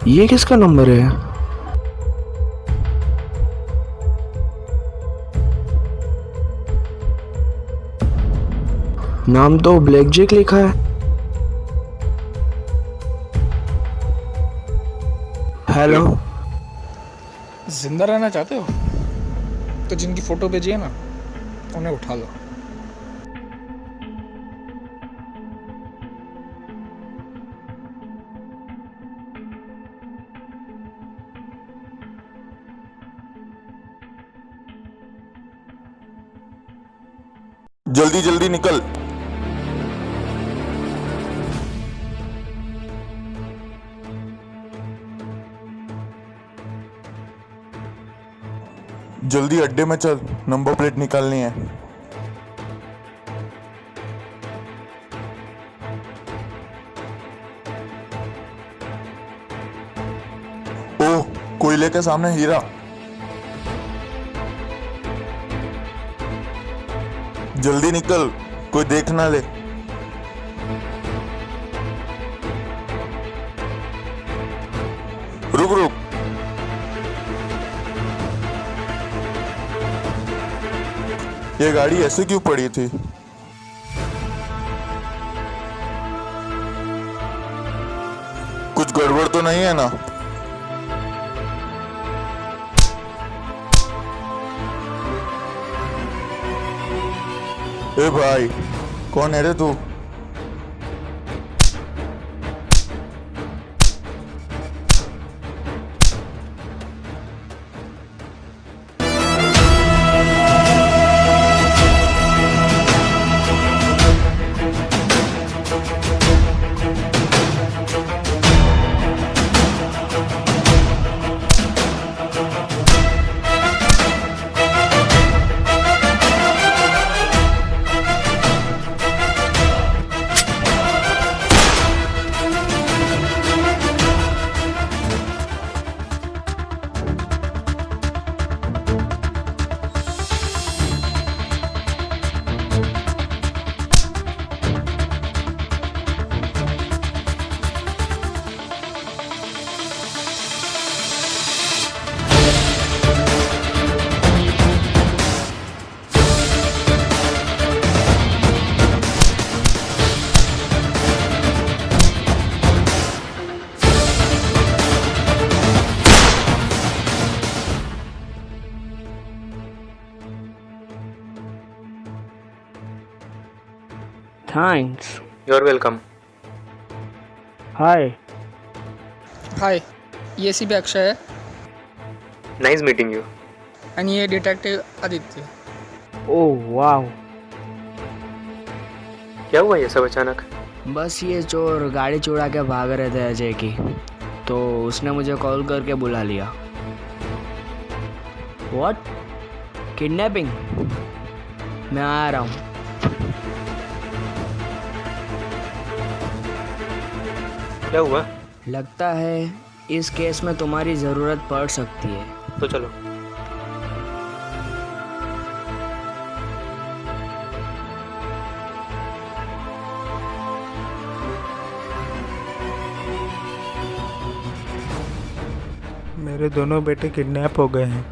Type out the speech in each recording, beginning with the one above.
ये किसका नंबर है? नाम तो ब्लैक जैक लिखा है। हेलो। जिंदा रहना चाहते हो तो जिनकी फ़ोटो भेजी है ना, उन्हें उठा लो। जल्दी जल्दी निकल। जल्दी अड्डे में चल, नंबर प्लेट निकालनी है। ओह, कोयले के सामने हीरा। जल्दी निकल, कोई देख ना ले। रुक रुक। ये गाड़ी ऐसे क्यों पड़ी थी? कुछ गड़बड़ तो नहीं है ना? ए भाई, कौन है रे तू? थैंक्स। You're welcome. हाय। हाय, ये सी भी अक्षय है Nice meeting you. एंड ये डिटेक्टिव आदित्य। ओह वाह। क्या हुआ ये सब अचानक? बस ये चोर गाड़ी चुरा के भाग रहे थे अजय की, तो उसने मुझे कॉल करके बुला लिया। व्हाट? किडनैपिंग? मैं आ रहा हूँ। क्या हुआ? लगता है इस केस में तुम्हारी ज़रूरत पड़ सकती है। तो चलो। मेरे दोनों बेटे किडनैप हो गए हैं।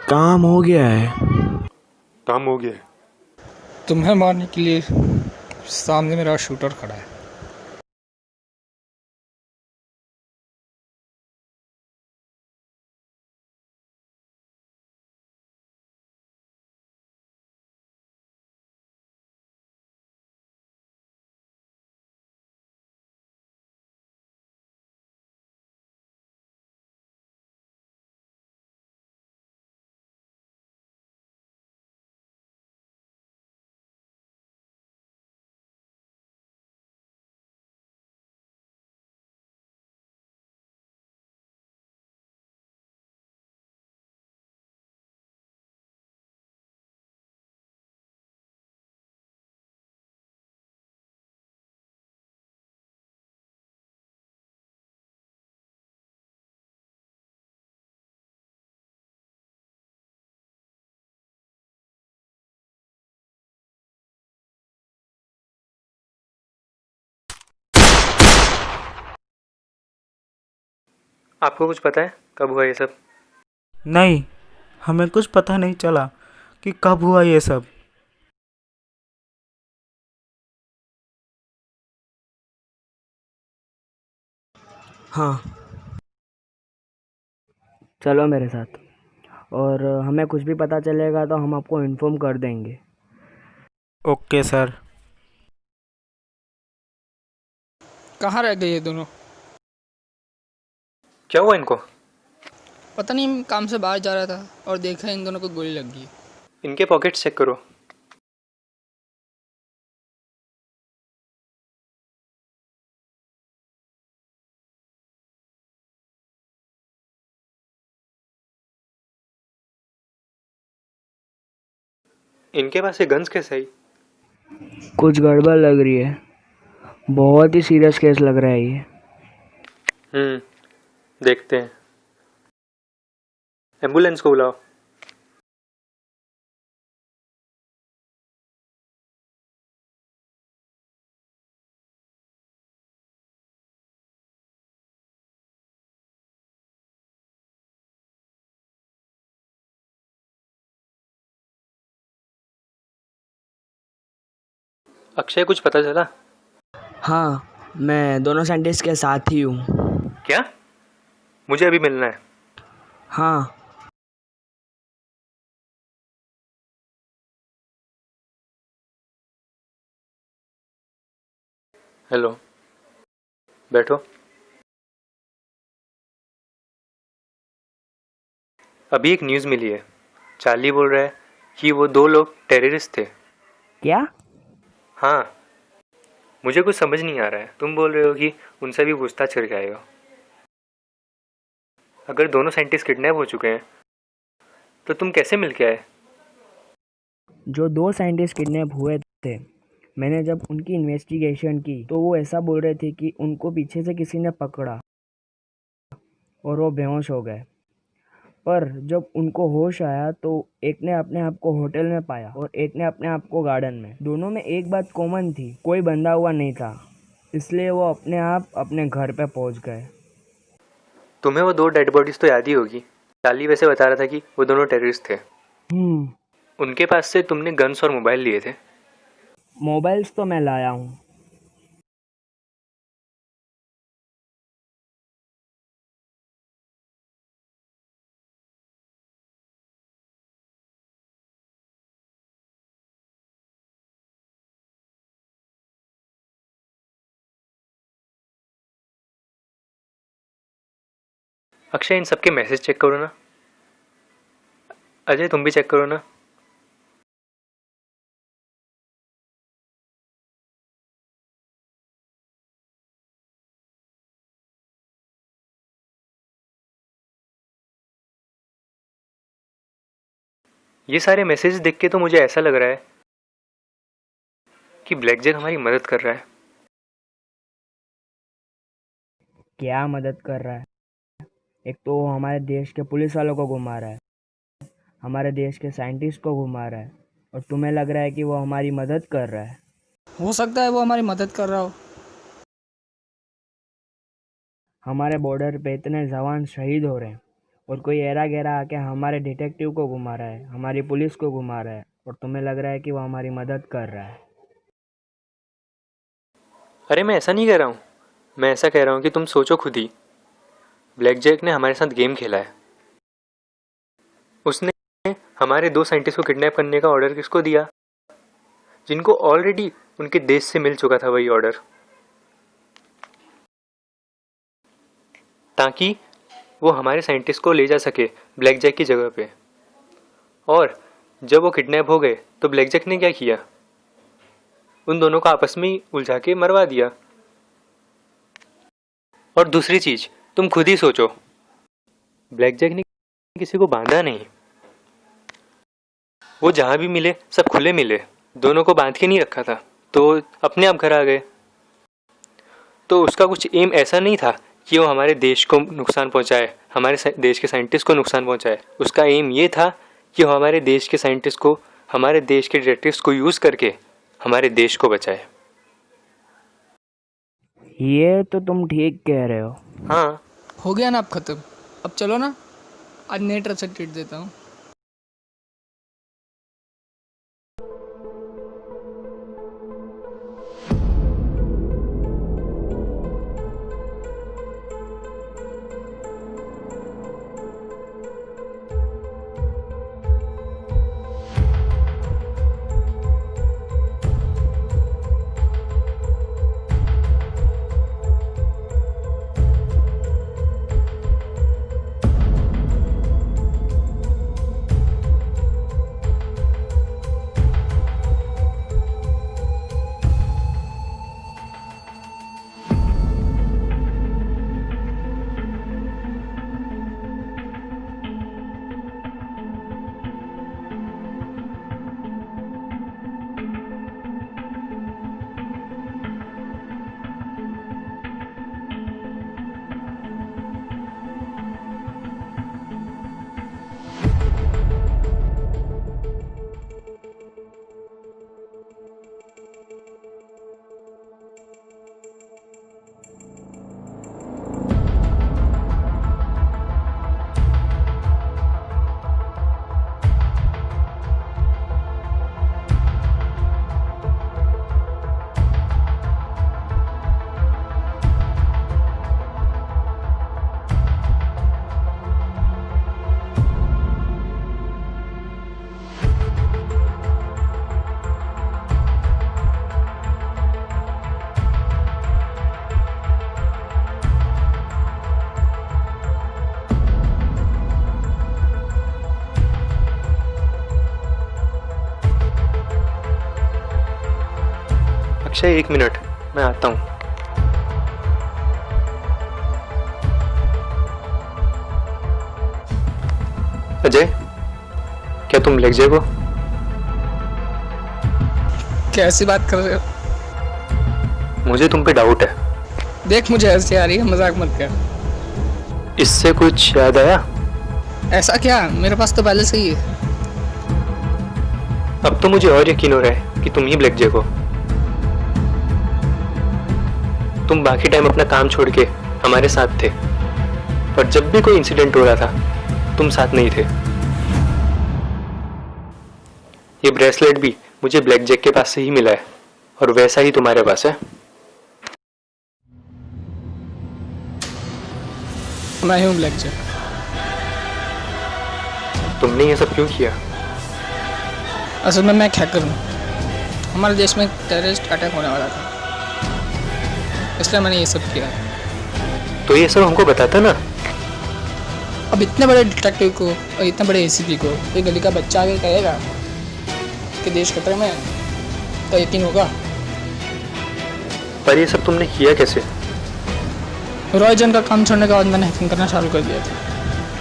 काम हो गया है। काम हो गया। तुम्हें मारने के लिए सामने मेरा शूटर खड़ा है। आपको कुछ पता है कब हुआ ये सब? नहीं, हमें कुछ पता नहीं चला कि कब हुआ ये सब। हाँ, चलो मेरे साथ, और हमें कुछ भी पता चलेगा तो हम आपको इन्फॉर्म कर देंगे। Okay sir. कहाँ रह गए ये दोनों? क्या हुआ इनको? पता नहीं, काम से बाहर जा रहा था और देखा इन दोनों को गोली लग गई। इनके पॉकेट्स चेक करो। इनके पास ये गन्स कैसे आई? कुछ गड़बड़ लग रही है, बहुत ही सीरियस केस लग रहा है ये। देखते हैं। एम्बुलेंस को बुलाओ। अक्षय, कुछ पता चला? हाँ, मैं दोनों साइंटिस्ट के साथ ही हूँ। क्या? मुझे अभी मिलना है। हाँ, हेलो, बैठो। अभी एक न्यूज़ मिली है। चार्ली बोल रहा है कि वो 2 लोग टेररिस्ट थे। क्या? हाँ, मुझे कुछ समझ नहीं आ रहा है। तुम बोल रहे हो कि उनसे भी पूछताछ करके आए हो। अगर दोनों साइंटिस्ट किडनैप हो चुके हैं तो तुम कैसे मिल के आए? जो 2 साइंटिस्ट किडनैप हुए थे, मैंने जब उनकी इन्वेस्टिगेशन की तो वो ऐसा बोल रहे थे कि उनको पीछे से किसी ने पकड़ा और वो बेहोश हो गए। पर जब उनको होश आया तो एक ने अपने आप को होटल में पाया और एक ने अपने आप को गार्डन में। दोनों में एक बात कॉमन थी, कोई बंधा हुआ नहीं था, इसलिए वो अपने आप अपने घर पे पहुंच गए। तुम्हें वो 2 डेड बॉडीज तो याद ही होगी। चार्ली वैसे बता रहा था कि वो दोनों टेररिस्ट थे। उनके पास से तुमने गन्स और मोबाइल लिए थे। मोबाइल्स तो मैं लाया हूँ। अक्षय, इन सबके मैसेज चेक करो ना। अजय, तुम भी चेक करो ना। ये सारे मैसेज देख के तो मुझे ऐसा लग रहा है कि ब्लैक जैक हमारी मदद कर रहा है। क्या मदद कर रहा है? एक तो वो हमारे देश के पुलिस वालों को घुमा रहा है, हमारे देश के साइंटिस्ट को घुमा रहा है, और तुम्हें लग रहा है कि वो हमारी मदद कर रहा है। हो सकता है वो हमारी मदद कर रहा हो। हमारे बॉर्डर पे इतने जवान शहीद हो रहे हैं और कोई एरा गैरा आके हमारे डिटेक्टिव को घुमा रहा है, हमारी पुलिस को घुमा रहा है, और तुम्हें लग रहा है कि वो हमारी मदद कर रहा है। अरे, मैं ऐसा नहीं कह रहा हूँ। मैं ऐसा कह रहा हूँ कि तुम सोचो खुद ही। ब्लैक जैक ने हमारे साथ गेम खेला है। उसने हमारे 2 साइंटिस्ट को किडनैप करने का ऑर्डर किसको दिया? जिनको ऑलरेडी उनके देश से मिल चुका था वही ऑर्डर, ताकि वो हमारे साइंटिस्ट को ले जा सके ब्लैक जैक की जगह पे। और जब वो किडनैप हो गए तो ब्लैक जैक ने क्या किया? उन दोनों को आपस में ही उलझा के मरवा दिया। और दूसरी चीज, तुम खुद ही सोचो, ब्लैक जैक ने किसी को बांधा नहीं। वो जहां भी मिले सब खुले मिले, दोनों को बांध के नहीं रखा था, तो अपने आप घर आ गए। तो उसका कुछ एम ऐसा नहीं था कि वो हमारे देश को नुकसान पहुंचाए, हमारे देश के साइंटिस्ट को नुकसान पहुंचाए। उसका एम ये था कि वो हमारे देश के साइंटिस्ट को, हमारे देश के डिटेक्टिव्स को यूज़ करके हमारे देश को बचाए। ये तो तुम ठीक कह रहे हो। हाँ, हो गया ना अब ख़त्म। अब चलो ना, आज नई तरफ से ट्रीट देता हूँ। अक्षय, 1 मिनट, मैं आता हूँ। अजय, क्या तुम ब्लैक जैक हो? कैसी बात कर रहे हो? मुझे तुम पे डाउट है। देख, मुझे हंसी आ रही है, मजाक मत कर। इससे कुछ याद आया? ऐसा क्या? मेरे पास तो पहले से ही है। अब तो मुझे और यकीन हो रहा है कि तुम ही ब्लैक जैक हो। तुम बाकी टाइम अपना काम छोड़ के हमारे साथ थे, पर जब भी कोई इंसिडेंट हो रहा था तुम साथ नहीं थे। ये ब्रेसलेट भी मुझे ब्लैक जैक के पास से ही मिला है, और वैसा ही तुम्हारे पास है। मैं ही हूँ ब्लैक जैक। तुमने ये सब क्यों किया? असल में मैं एक हैकर हूँ। हमारे देश में टेररिस्ट अटैक होने वाला था, इसलिए मैंने ये सब किया। तो ये सब हमको बताता ना। अब इतने बड़े डिटेक्टिव को और इतने बड़े एसीपी को एक गली का बच्चा आगे कहेगा कि देश खतरे में है, तो यकीन होगा। पर ये सब तुमने किया कैसे? रॉय जन का काम छोड़ने के बाद मैंने हैकिंग करना चालू कर दिया था।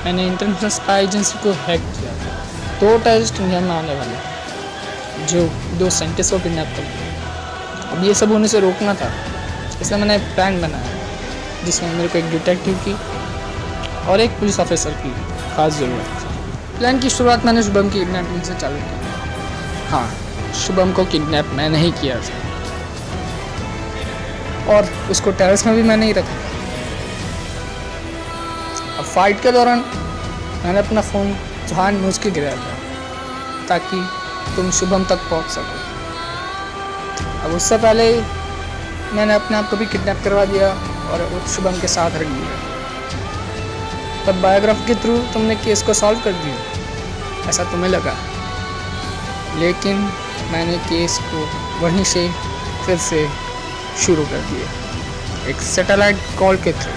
मैंने इंटरनेशनल स्पाई एजेंसी को हैक किया था। 2 टेररिस्ट इंडिया में आने वाले, जो 2 साइंटिस्ट को किडनैप कर दिया। अब ये सब होने से रोकना था, इसलिए मैंने एक प्लान बनाया जिसमें मेरे को एक डिटेक्टिव की और एक पुलिस ऑफिसर की खास ज़रूरत थी। प्लान की शुरुआत मैंने शुभम की किडनैपिंग से चालू की। हाँ, शुभम को किडनैप मैंने ही किया था, और उसको टेरेस में भी मैंने ही रखा। अब फाइट के दौरान मैंने अपना फ़ोन जानबूझ के गिराया था ताकि तुम शुभम तक पहुंच सको। अब उससे पहले मैंने अपने आप को भी किडनैप करवा दिया और उस शुभम के साथ रख दिया। तब बायोग्राफी के थ्रू तुमने केस को सॉल्व कर दिया, ऐसा तुम्हें लगा, लेकिन मैंने केस को वहीं से फिर से शुरू कर दिया, एक सैटेलाइट कॉल के थ्रू।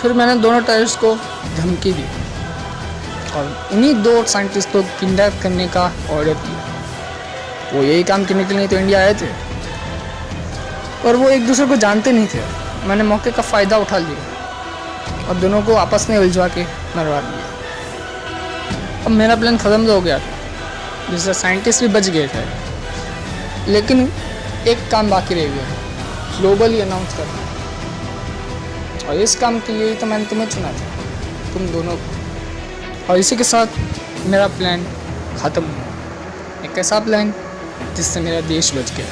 फिर मैंने दोनों टेररिस्ट को धमकी दी और उन्हीं 2 साइंटिस्ट को किडनैप करने का ऑर्डर दिया। वो यही काम करने के लिए तो इंडिया आए थे, और वो एक दूसरे को जानते नहीं थे। मैंने मौके का फ़ायदा उठा लिया और दोनों को आपस में उलझा के मरवा दिया। अब मेरा प्लान ख़त्म तो हो गया था, जिससे साइंटिस्ट भी बच गए थे, लेकिन एक काम बाकी रह गया, ग्लोबली अनाउंस करना। और इस काम के लिए तो मैंने तुम्हें चुना था, तुम दोनों को। और इसी के साथ मेरा प्लान ख़त्म हुआ, एक ऐसा प्लान जिससे मेरा देश बच गया।